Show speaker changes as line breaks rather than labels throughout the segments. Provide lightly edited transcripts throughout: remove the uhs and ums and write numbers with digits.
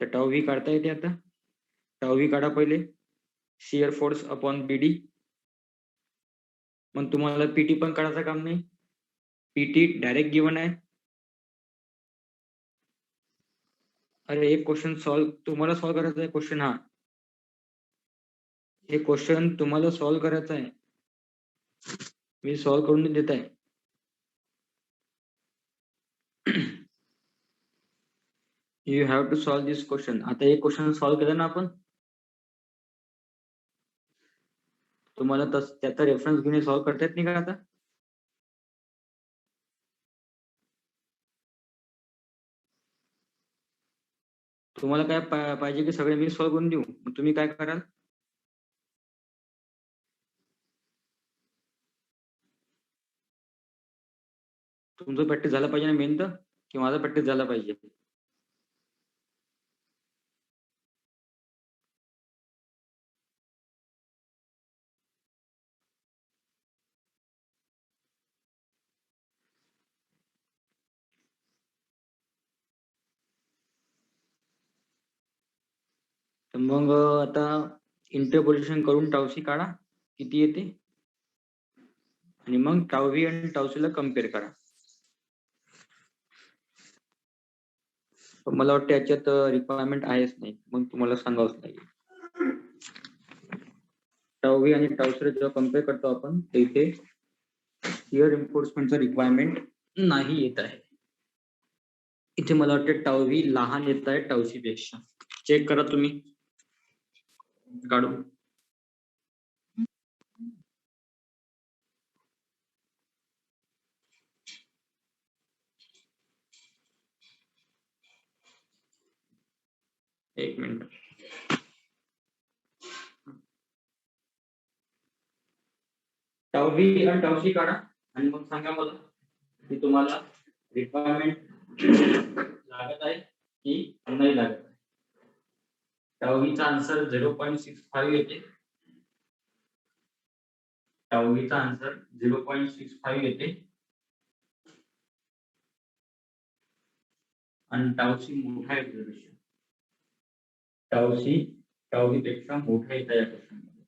तर tau V काढता येते आता. टाऊ व्ही काढा पहिले. शिअर फोर्स अपॉन बीडी. मग तुम्हाला पीटी पण काढायचं काम नाही. पीटी डायरेक्ट गिवन आहे. अरे एक क्वेश्चन तुम्हाला सॉल्व्ह करायचा आहे क्वेश्चन हा. हे क्वेश्चन तुम्हाला सॉल्व्ह करायचं आहे. मी सॉल्व्ह करून देत आहे. You have to solve this question. आता एक क्वेश्चन सॉल्व्ह केला ना आपण. तुम्हाला त्याचा रेफरन्स घेऊन सॉल्व्ह करता येत नाही का आता. तुम्हाला काय पाहिजे की सगळे मी सॉल्व्ह करून देऊ. तुम्ही काय कराल. तुमचं प्रॅक्टिस झाला पाहिजे ना मेन तर, की माझा प्रॅक्टिस झाला पाहिजे. तर मग आता इंटरपोलेशन करून टाऊसी काढा किती येते, आणि मग टाऊ व्ही आणि टाऊसीला कम्पेअर करा. मला वाटतं याच्यात रिक्वायरमेंट आहेच नाही, मग तुम्हाला सांगावंच लागेल. टाऊ व्ही आणि टाऊसीला जेव्हा कम्पेअर करतो आपण तर इथे शिअर एन्फोर्समेंटचा रिक्वायरमेंट नाही येत आहे. इथे मला वाटतं टाऊ व्ही लहान येत आहे टाऊसी पेक्षा. चेक करा तुम्ही काढून. एक मिनिट. टाऊ व्ही आणि टाऊसी काढा आणि मग सांगा मला की तुम्हाला रिक्वायरमेंट लागत आहे की नाही लागत आहे. टाऊ व्हीचा आन्सर 0.65 येते. टाऊ व्हीचा आन्सर 0.65 येते. आणि टाऊसी मोठा येतो. टाऊ व्ही पेक्षा मोठा येत या क्वेश्चन मध्ये.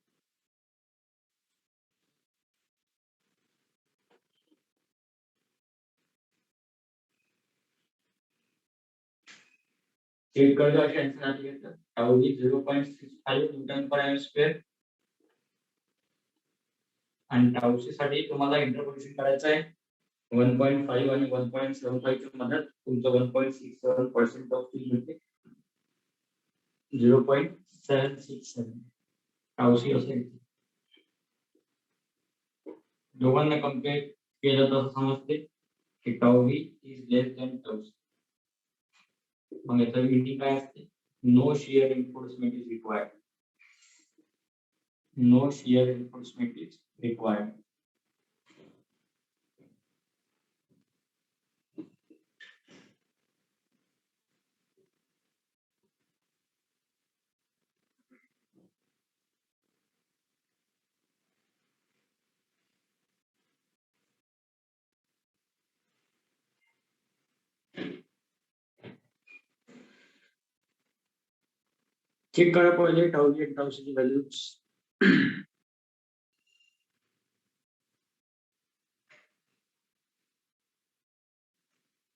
चेक करतो अशी आन्सर आली आहे. टाऊ व्ही 0.65 न्यूटन पर एम स्क्वेअर. आणि टाऊसी साठी तुम्हाला इंटरपोलेशन करायचं आहे 1.5 आणि 1.75 च्या मध्यात तुमचं 1.67% ऑफ फी मिळते. 0.767 टाऊसी असेल. दोघांना कम्पेअर केलं तर समजते की tau V is less than tau C. मग याचा मीनिंग काय असते. No shear enforcement is required. No shear enforcement is required. Check करा पहिले टाऊ व्ही आणि टाऊसीची व्हॅल्यूज.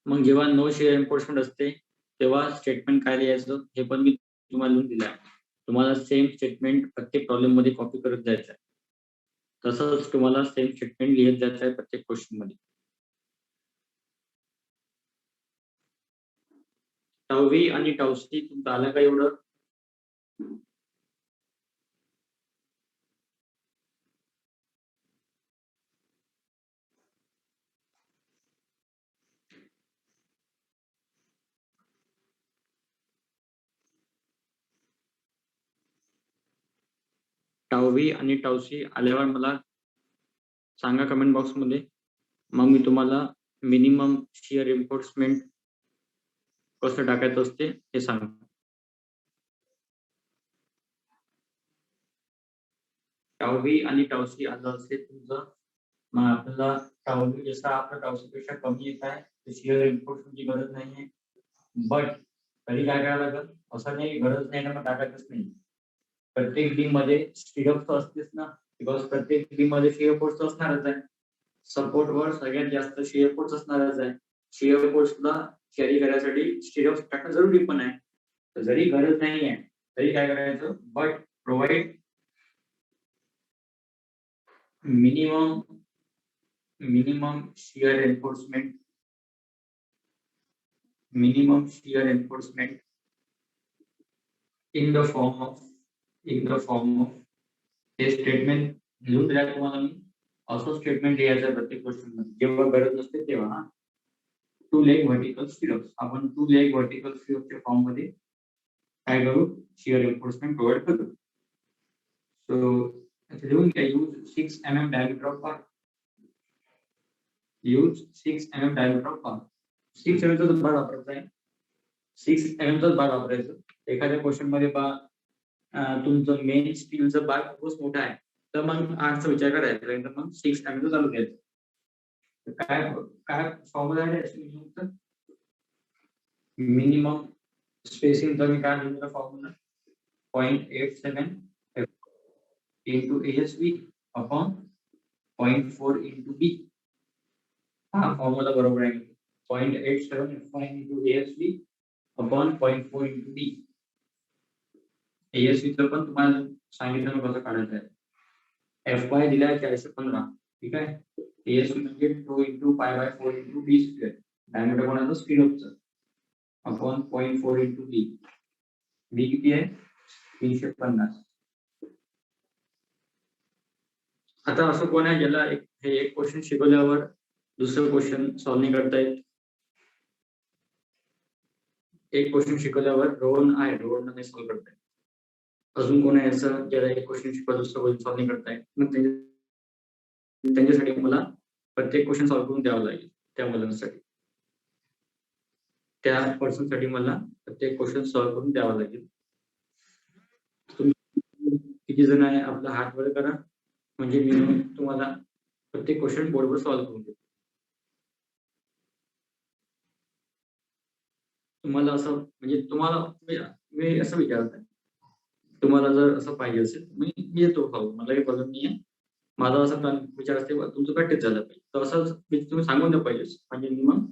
मग जेव्हा नो शेअर एन्फोर्समेंट असते तेव्हा स्टेटमेंट काय लिहायचं हे पण मी तुम्हाला लिहून दिलं आहे. तुम्हाला सेम स्टेटमेंट प्रत्येक प्रॉब्लेम मध्ये कॉपी करत जायचं आहे. तसंच तुम्हाला सेम स्टेटमेंट लिहित जायचं आहे प्रत्येक क्वेश्चन मध्ये. टाऊ व्ही आणि टाऊसी तुमचं आलं का एवढं. टाऊ व्ही आणि टाऊसी आल्यावर मला सांगा कमेंट बॉक्स मध्ये. मग मी तुम्हाला मिनिमम शिअर एन्फोर्समेंट कसं टाकायचं असते हे सांगतो. टाऊ व्ही आणि टाऊसी आलं असेल तुमचं, मग आपल्याला टाऊ व्ही जसा आपला टाऊसी पेक्षा कमी येत आहे तर शिअर एन्फोर्समेंटची गरज नाहीये. बट तरी काय करायला लागेल, असं नाही गरज नाही ना, मग टाकायचंच नाही. प्रत्येक डी मध्ये स्टिरअप असतेच ना, बिकॉज प्रत्येक डी मध्ये शिअर फोर्स असणारच आहे. सपोर्ट वर सगळ्यात जास्त शिअर फोर्स असणारच आहे. शिअर फोर्सला कॅरी करण्यासाठी स्टिरअप टाकणं जरुरी पण आहे. तर जरी गरज नाही आहे तरी काय करायचं, but provide minimum shear enforcement in the form of हे स्टेटमेंट लिहून दिल्या तुम्हाला मी. असं स्टेटमेंट लिहायचं प्रत्येक क्वेश्चन मध्ये, जेव्हा गरज नसते तेव्हा. टू लेग व्हर्टिकल स्टिरअप्स, आपण टू लेग व्हर्टिकल स्टिरअपच्या फॉर्म मध्ये काय करू, शिअर एन्फोर्समेंट प्रोव्हाइड करू. सो लिहून घ्या, use 6 mm diameter of bar. Use 6 mm diameter of bar. 6 mm चा बार वापरायचा आहे. 6 mm चा बार वापरायचं. एखाद्या क्वेश्चन मध्ये तुमचं मेन स्टीलचं बार खूपच मोठा आहे, तर मग आर्टचा विचार करायचा, मग 6 mm चालू द्यायचं. काय काय फॉर्म्युला आहे मिनिमम स्पेसिंग, तर मी काय लिहिलं formula, 0.87 into ASB upon 0.4 into B. हा फॉर्म्युला बरोबर आहे. 0.87 FY into ASB upon 0.4 into B. ASB चं पण तुम्हाला सांगितलं कसं काढायचं आहे. FY दिलाय 415, ठीक आहे. ASB म्हणजे 2 into pi by 4 into B square. Diameter कोणाचं, स्टिरअपचं, अपॉन 0.4 into B. B किती आहे, 350. आता असं कोण आहे ज्याला हे एक क्वेश्चन शिकवल्यावर दुसरं क्वेश्चन सॉल्व्ह नाही करता येत? एक क्वेश्चन शिकवल्यावर रोहन नाही सॉल्व्ह करता येत. अजून कोण आहे असं ज्याला एक क्वेश्चन शिकवलं दुसरं क्वेश्चन सॉल्व्ह नाही करता येत? मग त्यांच्यासाठी मला प्रत्येक क्वेश्चन सॉल्व्ह करून द्यावं लागेल. त्या मुलांसाठी, त्या पर्सनसाठी मला प्रत्येक क्वेश्चन सॉल्व्ह करून द्यावं लागेल. किती जण आहे आपला हात वर करा, म्हणजे मी तुम्हाला प्रत्येक क्वेश्चन बोर्डवर सॉल्व्ह करून देतो. तुम्हाला असं म्हणजे तुम्हाला मी असं विचारत आहे, तुम्हाला जर असं पाहिजे असेल मी येतो सॉल्व्ह, मला काही प्रॉब्लेम नाही आहे. माझा असा विचार असते तुमचं प्रॅक्टिस झालं पाहिजे, तर असंच तुम्ही सांगून द्या पाहिजे, म्हणजे मग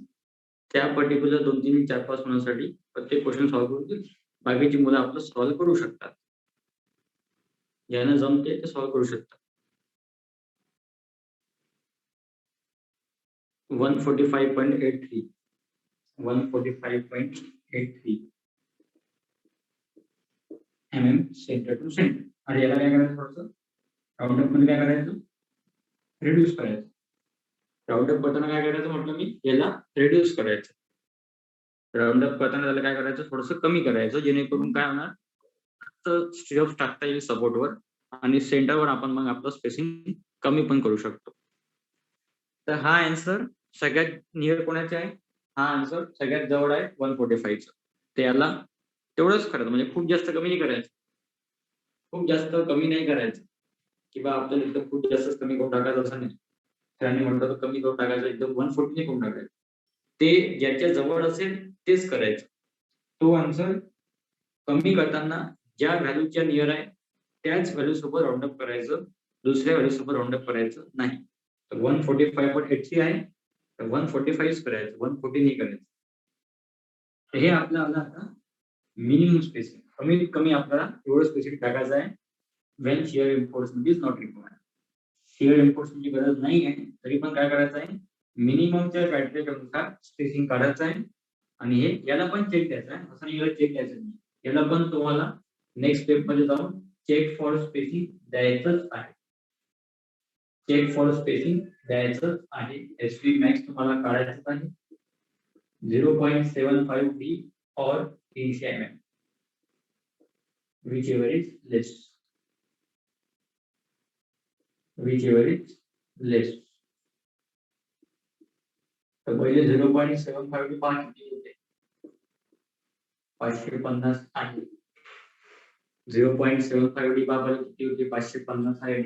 त्या पर्टिक्युलर 2-3 4-5 मुलांसाठी प्रत्येक क्वेश्चन सॉल्व्ह करून देईल. बाकीची मुलं आपलं सॉल्व्ह करू शकतात, ज्यांना जमते ते सॉल्व्ह करू शकतात. 145.83 mm सेंटर टू सेंटर. आणि याला काय करायचं, थोडंसं राऊंडअप मध्ये काय करायचं, रिड्यूस करायचं. राऊंडअप करताना काय करायचं म्हटलं मी, याला रिड्यूस करायचं. राऊंडअप करताना त्याला काय करायचं, थोडंसं कमी करायचं, जेणेकरून काय होणार, स्टिरअप्स टाकता येईल सपोर्टवर, आणि सेंटरवर आपण मग आपलं स्पेसिंग कमी पण करू शकतो. तर हा आन्सर सगळ्यात नियर कोणाचा आहे, हा आन्सर सगळ्यात जवळ आहे 145 चा. त्याला तेवढंच करायचं, म्हणजे खूप जास्त कमी नाही करायचं, खूप जास्त कमी नाही करायचं, किंवा आपल्याला एकदम खूप जास्त कमी करून टाकायचं असं नाही. त्याने म्हटलं तर कमी करून टाकायचं, एकदम 140 नाही करून टाकायचं. ते ज्याच्या जवळ असेल तेच करायचं. तो आन्सर कमी करताना ज्या व्हॅल्यूच्या नियर आहे त्याच व्हॅल्यू सोबत राऊंडअप करायचं, दुसऱ्या व्हॅल्यू सोबत राऊंडअप करायचं नाही. तर 145.83 आहे, तर 145 करायचं, 140 नाही करायचं. हे आपलं आता मिनिमम स्पेसिंग, कमीत कमी आपल्याला एवढं स्पेसिंग टाकायचं आहे. When shear enforcement is not required. Shear एन्फोर्समेंटची गरज नाही आहे तरी पण काय करायचं आहे, मिनिममच्या क्रायटेरियानुसार स्पेसिंग काढायचं आहे. आणि हे याला पण चेक द्यायचा आहे, असं नाही चेक द्यायचं नाही, याला पण तुम्हाला नेक्स्ट स्टेप मध्ये जाऊन चेक फॉर स्पेसिंग द्यायचंच आहे. चेक फॉर स्पेसिंग द्यायचं आहे. एसपी मॅक्स तुम्हाला काढायचं आहे 0.75 D or 300 mm, whichever is less. तर पहिले 0.75 डी 5 किती होते, 550 आहे. 0.75 डी बाबा किती होते, 550 आहे.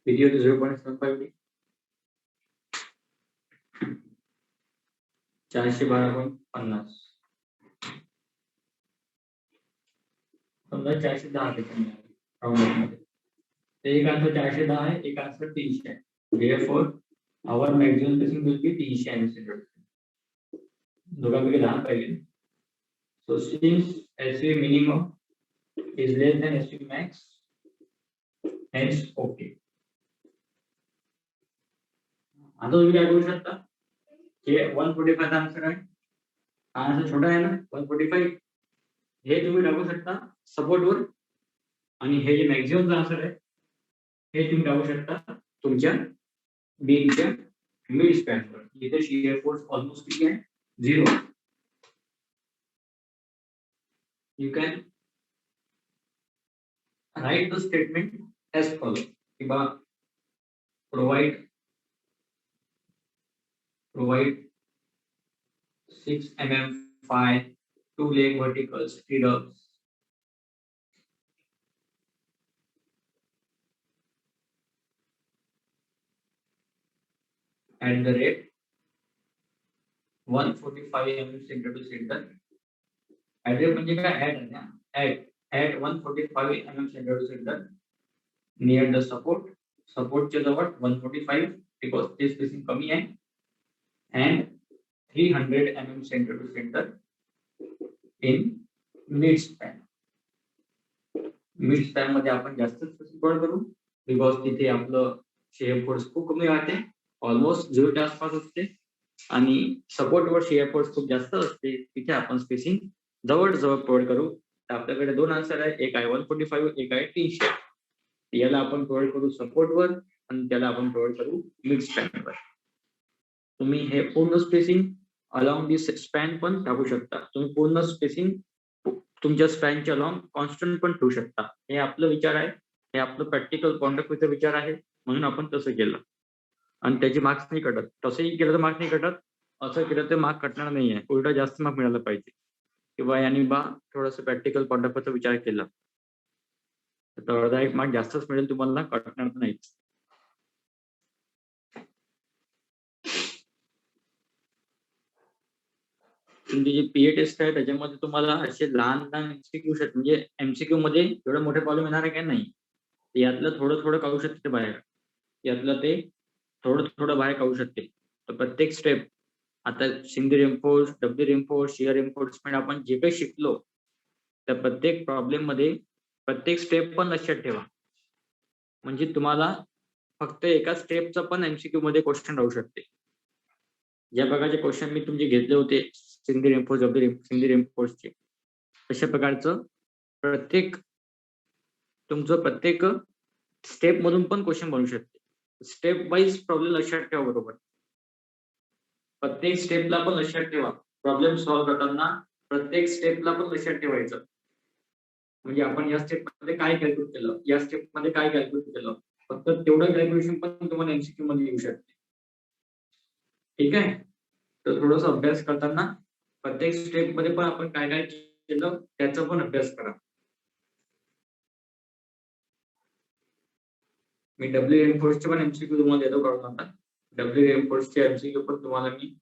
किती होते 0.75D 412.50 समजा 410 एक आन्सर 410 आहे, एक आन्सर 300 आहे. Therefore our maximum spacing will be 300 mm. दोघांपैकी लहान पाहिजे. So since SV minimum is less than SV max, hence okay. आता तुम्ही काय करू शकता, हे 145 चा आन्सर आहे, हा आन्सर छोटा आहे ना 145, हे तुम्ही टाकू शकता सपोर्ट वर, आणि हे जे मॅक्सिमम आन्सर आहे हे तुम्ही टाकू शकता तुमच्या बीमच्या मिड स्पॅन वर, जिथे शियर फोर्स ऑलमोस्ट किती आहे 0. You can write the statement as follows. Provide 6 mm 5 2 leg vertical stirrups at the rate 145 mm center to center. Address म्हणजे काय add आहे ना, at 145 mm center to center near the support च्या जवळ 145 because ते spacing कमी आहे, and 300 mm center to center in mid span. Mid span मध्ये आपण जास्त स्पेसिंग करू बिकॉज तिथे आपलं शेअर फोर्स खूप कमी राहते, ऑलमोस्ट 0 च्या आसपास असते, आणि सपोर्ट वर शेअर फोर्स खूप जास्त असते, तिथे आपण स्पेसिंग जवळ प्रोव्हाइड करू. तर आपल्याकडे दोन आन्सर आहे, एक आहे 145, एक आहे 300. याला आपण प्रोव्हाइड करू सपोर्ट वर आणि त्याला आपण प्रोव्हाइड करू मिड स्पॅन वर. तुम्ही हे पूर्ण स्पेसिंग अलॉंग दिस स्पॅन पण टाकू शकता, तुम्ही पूर्ण स्पेसिंग तुमच्या स्पॅनच्या अलॉंग कॉन्स्टंट पण ठेवू शकता. हे आपलं विचार आहे, हे आपलं प्रॅक्टिकल पॉइंट ऑफ व्ह्यूचा विचार आहे, म्हणून आपण तसं केलं, आणि त्याची मार्क्स नाही कटत. तसंही केलं तर मार्क्स नाही कटत, असं केलं तर मार्क कटणार नाही आहे, उलटा जास्त मार्क मिळाला पाहिजे, किंवा यांनी थोडस प्रॅक्टिकल पॉइंट ऑफ व्ह्यूचा विचार केला तर अर्धा एक मार्क जास्तच मिळेल तुम्हाला, कटणार नाही. तुमची जी पीए टेस्ट आहे त्याच्यामध्ये तुम्हाला असे लहान लहान एमसीक्यू म्हणजे एमसीक्यू मध्ये एवढे मोठे प्रॉब्लेम येणार आहे का नाही, यातलं थोडं काढू शकते बाहेर, यातलं ते थोडं बाहेर काढू शकते. तर प्रत्येक स्टेप, आता सिंगल रेन्फोर्स, डबल रेन्फोर्स, शियर रेन्फोर्समेंट आपण जे काही शिकलो त्या प्रत्येक प्रॉब्लेम मध्ये प्रत्येक स्टेप पण लक्षात ठेवा, म्हणजे तुम्हाला फक्त एका स्टेपचा पण एमसीक्यू मध्ये क्वेश्चन राहू शकते. ज्या प्रकारचे क्वेश्चन मी तुमचे घेतले होते सिंगल रेन्फोर्स, डबल सिंगल रेन्फोर्सचे, अशा प्रकारचं प्रत्येक स्टेप मधून पण क्वेश्चन बनवू शकते. स्टेप वाईज प्रॉब्लेम लक्षात ठेवा, बरोबर प्रत्येक स्टेपला पण लक्षात ठेवा, प्रॉब्लेम सॉल्व्ह करताना प्रत्येक स्टेपला पण लक्षात ठेवायचं, म्हणजे आपण या स्टेप मध्ये काय कॅल्क्युलेट केलं, या स्टेप मध्ये काय कॅल्क्युलेट केलं, फक्त तेवढं कॅल्क्युलेशन पण तुम्हाला एमसीक्यू मध्ये येऊ शकते. ठीक आहे, तर थोडस अभ्यास करताना प्रत्येक स्टेप मध्ये पण आपण काय काय केलं त्याचा पण अभ्यास करा. मी डब्ल्यू रेन्फोर्सचे पण एमसीक्यू तुम्हाला देतो काढून. आता डब्ल्यू रेन्फोर्सचे एमसीक्यू पण तुम्हाला मी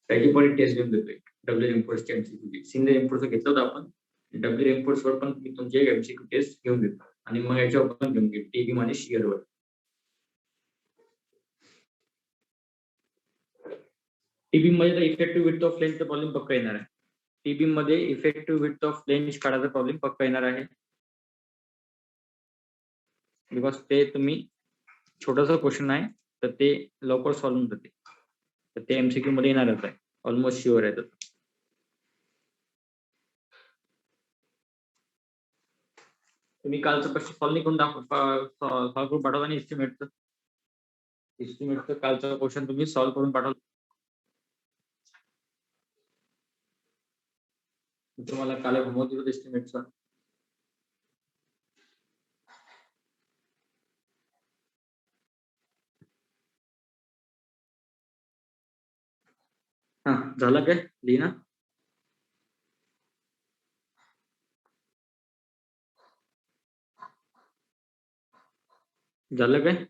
त्याची पण टेस्ट घेऊन देतोय. डब्ल्यू रेन्फोर्सचे एमसीक्यू सिंगल रेन्फोर्स घेतलं होतं आपण, डब्ल्यू रेन्फोर्स वर पण मी तुमची एक एमसीक्यू टेस्ट घेऊन देतो, आणि मग याच्यावर पण घेऊन घेऊ टीबी मध्ये शिअरवर. टीबी मध्ये तर इफेक्टिव्ह विड्थ ऑफ लेन्थचा प्रॉब्लेम पक्का येणार आहे. टीबी मध्ये इफेक्टिव्ह विड्थ ऑफ लेन्थ काढायचा प्रॉब्लेम पक्का येणार आहे, बिकॉज ते तुम्ही छोटासा क्वेश्चन आहे तर ते लवकर सॉल्व्ह होऊन जाते, तर ते एमसीक्यू मध्ये येणारच आहे, ऑलमोस्ट शुअर आहे. तुम्ही कालचं प्रश्न सॉल्व्ह करून सॉल्व्ह करून पाठवला आणि एस्टिमेटचं कालचं क्वेश्चन तुम्ही सॉल्व्ह करून पाठवलं, तुम्हाला काल होमवर्क दिलं एस्टिमेटचं. हा झालं काय लिहिणं? झालं काय?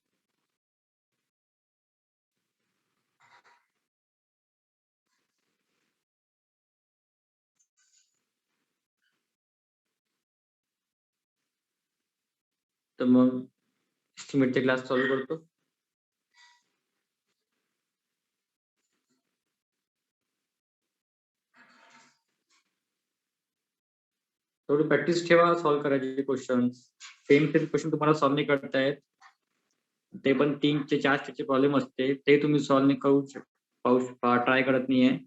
तर मग एस्टिमेटचे क्लास सॉल्व्ह करतो. थोडी प्रॅक्टिस ठेवा सॉल्व्ह करायचे क्वेश्चन. सेम क्वेश्चन तुम्हाला सॉल्व्ह नाही करतायत, ते पण 3 ते 4 स्टेजचे प्रॉब्लेम असते, ते तुम्ही सॉल्व्ह नाही करू ट्राय करत नाहीये,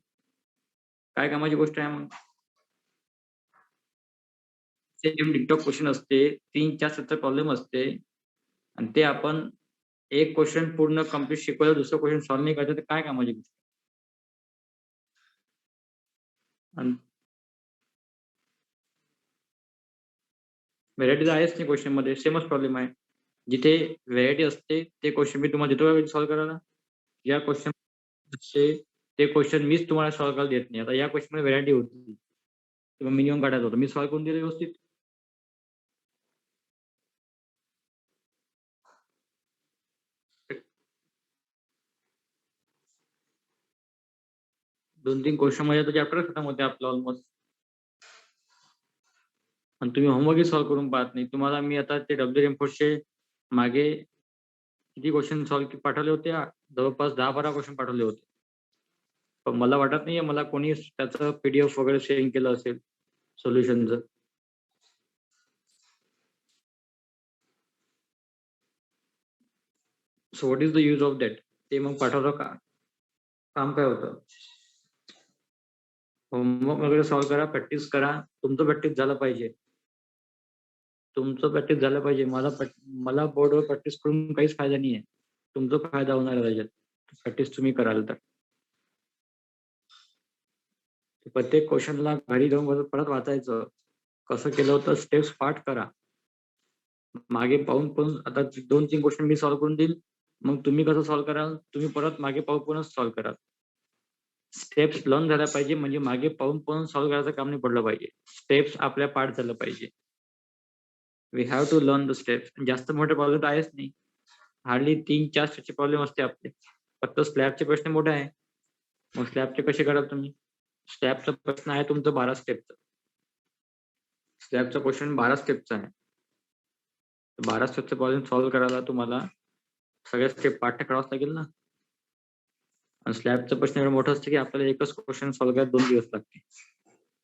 काय कामाची गोष्ट आहे मग. सेम डिक्टॉक क्वेश्चन असते, 3-4 सेटचा प्रॉब्लेम असते, आणि ते आपण एक क्वेश्चन पूर्ण कम्प्लीट शिकवलं, दुसरं क्वेश्चन सॉल्व्ह नाही करता, तर काय कामाची गोष्ट. आणि व्हेरायटी आहेच नाही क्वेश्चन मध्ये, सेमच प्रॉब्लेम आहे. जिथे व्हेरायटी असते ते क्वेश्चन मी तुम्हाला देतो का सॉल्व्ह करायला. या क्वेश्चन ते क्वेश्चन मीच तुम्हाला सॉल्व्ह करायला देत नाही. आता या क्वेश्चन मध्ये व्हेरायटी होती किंवा मिनिमम काढायचं होतं, मी सॉल्व्ह करून दिलं व्यवस्थित. दोन तीन क्वेश्चन मध्ये चॅप्टर खतम होते आपलं ऑलमोस्ट, आणि तुम्ही होमवर्कही सॉल्व्ह करून पाहत नाही. तुम्हाला मी आता ते WM4चे मागे किती क्वेश्चन सॉल्व्ह पाठवले होते, जवळपास 10-12 क्वेश्चन पाठवले होते. पण मला वाटत नाहीये मला कोणी त्याचं PDF वगैरे सेंड केलं असेल सोल्युशनचं. So what is the use of that. ते मग पाठवलं का काम काय होतं. होमवर्क वगैरे सॉल्व्ह करा, प्रॅक्टिस करा, तुमचं प्रॅक्टिस झालं पाहिजे. तुमचं प्रॅक्टिस झालं पाहिजे. मला बोर्डवर प्रॅक्टिस करून काहीच फायदा नाहीये. तुमचा फायदा होणार आहे त्याच्यात, प्रॅक्टिस तुम्ही कराल तर. प्रत्येक क्वेश्चनला घरी जाऊन परत वाचायचं, कसं केलं होतं स्टेप्स पाठ करा. मागे पाहून पण आता 2-3 क्वेश्चन मी सॉल्व्ह करून देईल, मग तुम्ही कसं सॉल्व्ह कराल, तुम्ही परत मागे पाहूनच सॉल्व्ह कराल. स्टेप्स लर्न झाल्या पाहिजे, म्हणजे मागे पाहून सॉल्व्ह करायचं काम नाही पडलं पाहिजे. स्टेप्स आपल्या पाठ झालं पाहिजे. We have to learn the steps. जास्त मोठे प्रॉब्लेम तर आहेच नाही, हार्डली 3-4 स्टेपचे प्रॉब्लेम असते आपले. फक्त स्लॅबचे प्रश्न मोठे आहे, मग स्लॅबचे कसे कराल तुम्ही. स्लॅबचा प्रश्न आहे तुमचं 12 स्टेपचा. स्लॅबचा क्वेश्चन 12 स्टेपचा आहे. 12 स्टेपचा प्रॉब्लेम सॉल्व्ह करायला तुम्हाला सगळ्या स्टेप पाठ करावाच लागेल ना. आणि स्लॅबचा प्रश्न एवढा मोठा असतो की आपल्याला एकच क्वेश्चन सॉल्व्ह करायला 2 दिवस लागते.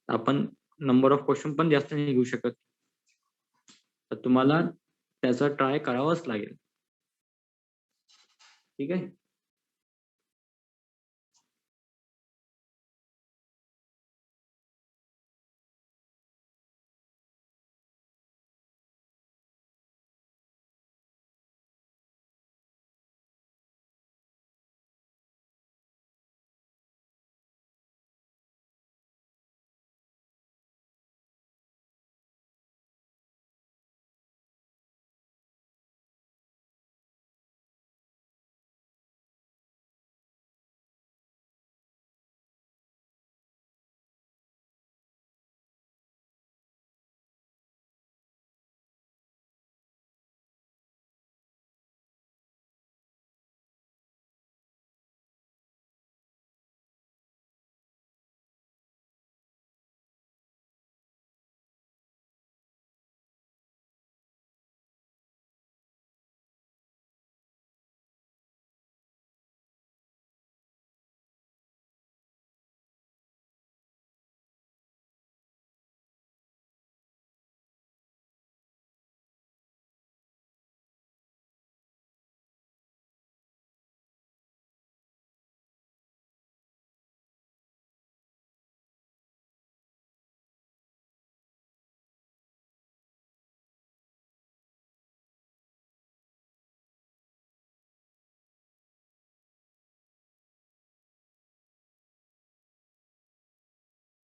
आपण नंबर ऑफ क्वेश्चन पण जास्त नाही घेऊ शकत, तर तुम्हाला त्याचा ट्राय करावाच लागेल. ठीक आहे.